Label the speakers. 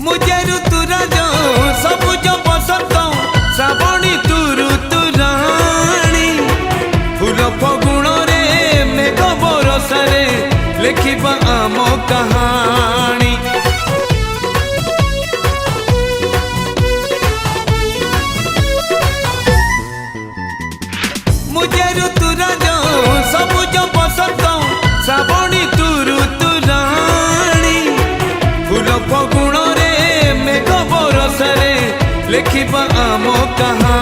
Speaker 1: मुझे ऋतुराज सबुज बसंत श्रावणी तू ऋतुराणी फूल फगुण रे मेघ बरसारे लिखिबा आम कहानी। मुझे ऋतुराज सबुज बसंत श्रावणी तू ऋतुराणी फूल फगुण रे मेघ बरसारे लिखिबा आम कहानी।